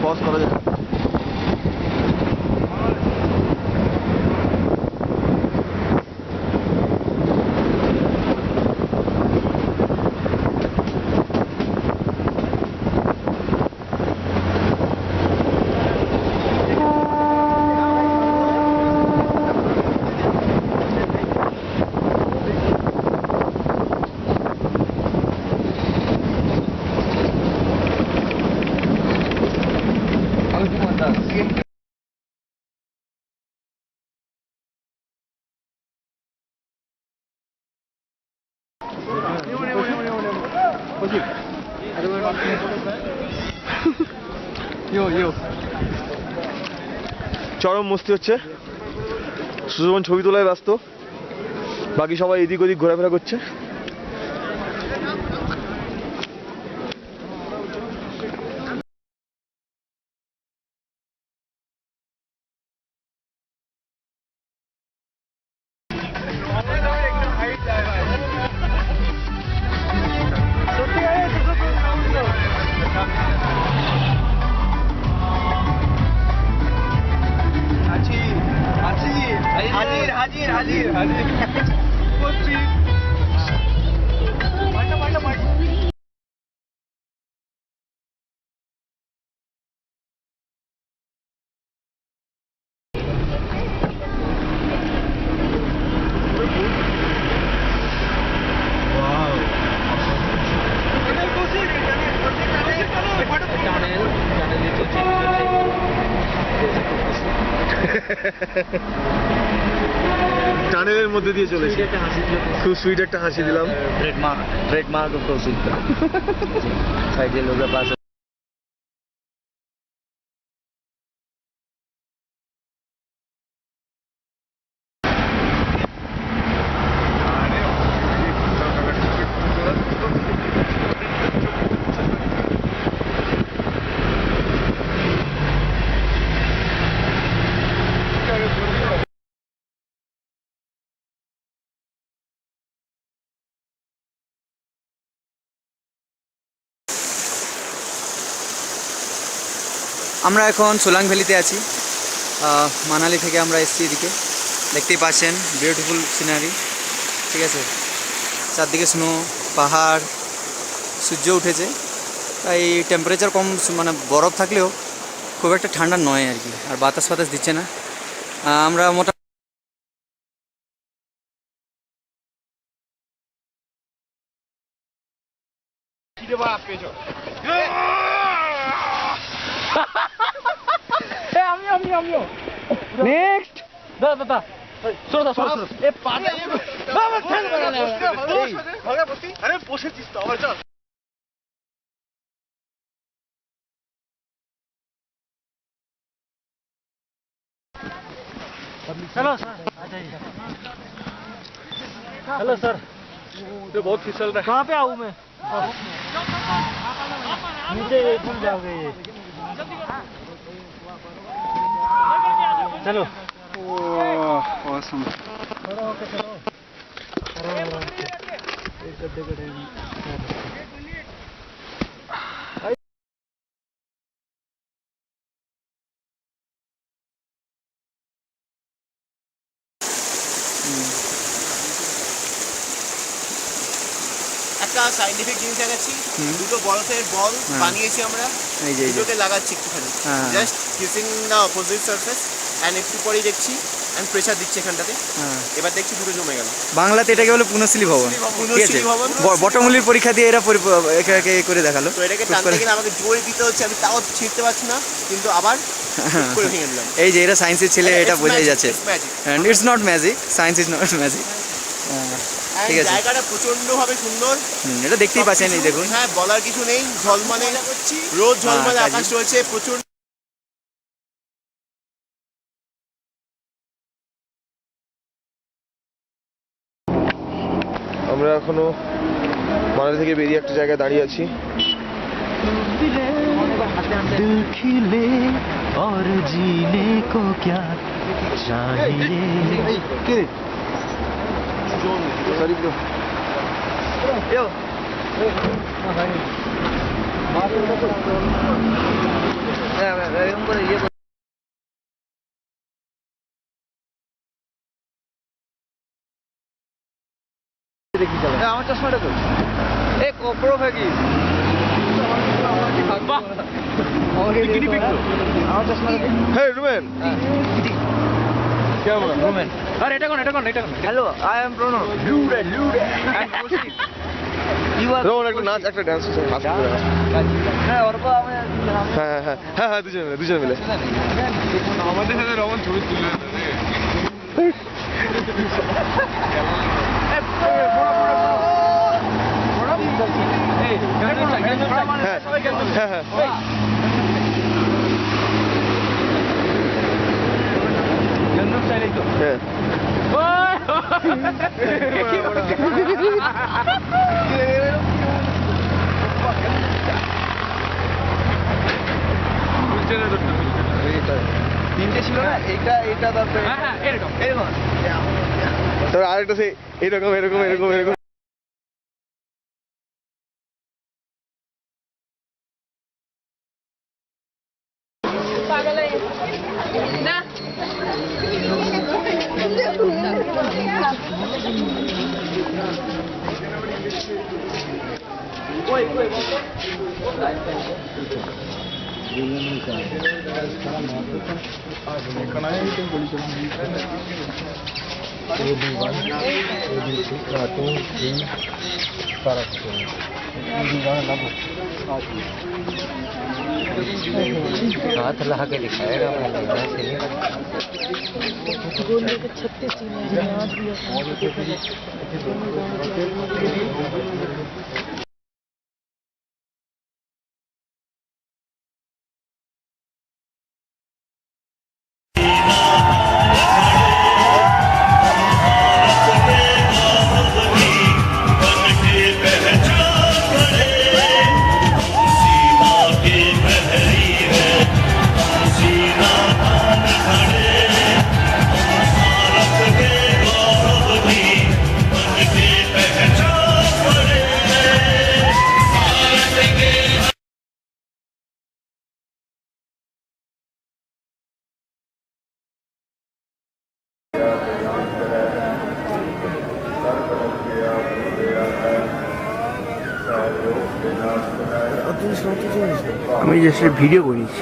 Pause করা যায়। চরম মস্তি হচ্ছে, সুজন ছবি তোলায় ব্যস্ত, বাকি সবাই এদিক ওদিক ঘোরাফেরা করছে। টানেলের মধ্যে দিয়ে চলেছি, খুব সুইট একটা হাসি দিলাম। ट्रेडमार्क ऑफ कौशिक साइड लोगों के पास আমরা এখন সোলাং ভ্যালিতে আছি। মানালি থেকে আমরা এসেছি এদিকে, দেখতেই পাচ্ছেন বিউটিফুল সিনারি, ঠিক আছে। চারদিকে স্নো, পাহাড়, সূর্য উঠেছে, তাই টেম্পারেচার কম, মানে বরফ থাকলেও খুব একটা ঠান্ডা নয় আর কি, আর বাতাস ফাতাস দিচ্ছে না। আমরা মোটামুটি নেক্সট দাদা সরো এ পাটা আরে বসেছিস তো আবার চল। हेलो सर, आ जाइए। हेलो सर, ये बहुत फिसल रहा है। कहाँ पे आऊँ मैं? नीचे भूल जाओगे ये। चलो। ओह, awesome। खड़ा होके चलो। एक गड्ढे का टाइम। একটা সাইন্টিফিক জিনিস দেখাচ্ছি, দুটো বরফের বল বানিয়েছি আমরা, এই যে দুটোকে লাগাচ্ছি একটুখানি, just kissing the opposite surface, and একটু পরেই দেখছি এন্ড প্রেসার দিচ্ছি এখানটাতে, এবার দেখছি দুটো জমে গেল। বাংলাতে এটাকে বলে পুনঃশীলী ভবন। বটমূলির পরীক্ষা দিয়ে এরা একে করে দেখালো। তো এটাকে টানতে গেলে আমাকে জোরে দিতে হচ্ছে, আমি তাও ছিঁড়তে পারছি না, কিন্তু আবার করে ভেঙে দিলাম। এই যে এরা সায়েন্সের ছেলে, এটা বোঝাই যাচ্ছে। And it's not magic, science is not magic. ঠিক আছে, জায়গাটা প্রচন্ডভাবে সুন্দর, এটা দেখতেই পাচ্ছেন, এই দেখুন। হ্যাঁ, বলার কিছু নেই, ঝলমলে রোদ, ঝলমলে আকাশ রয়েছে, প্রচুর। আমরা এখনো মানালি থেকে বেরিয়ে একটা জায়গায় দাঁড়িয়ে আছি। दिल खिले और जीने को क्या चाहिए। Sorry bro. এরকম করে ইয়ে আমার চশমাটা কই এ কপড়ো ফেকি আমার চশমাটা হ্যাঁ রুমেন কেমন রোমেন আরে এটা কোন হ্যালো আই এম প্রণব লুডে রোমন একটা নাচ একটা ডান্স হ্যাঁ ওর পর আমি হ্যাঁ দুজনে মিলে আমাদের সাথে রমন ছবি তুলে হ্যাঁ তিনটে ছিল না এইটা তারপরে এরকম তারপর আরেকটা সেই এরকম हाथ लगा के दिखाएगा আমি জাস্ট ভিডিও করিস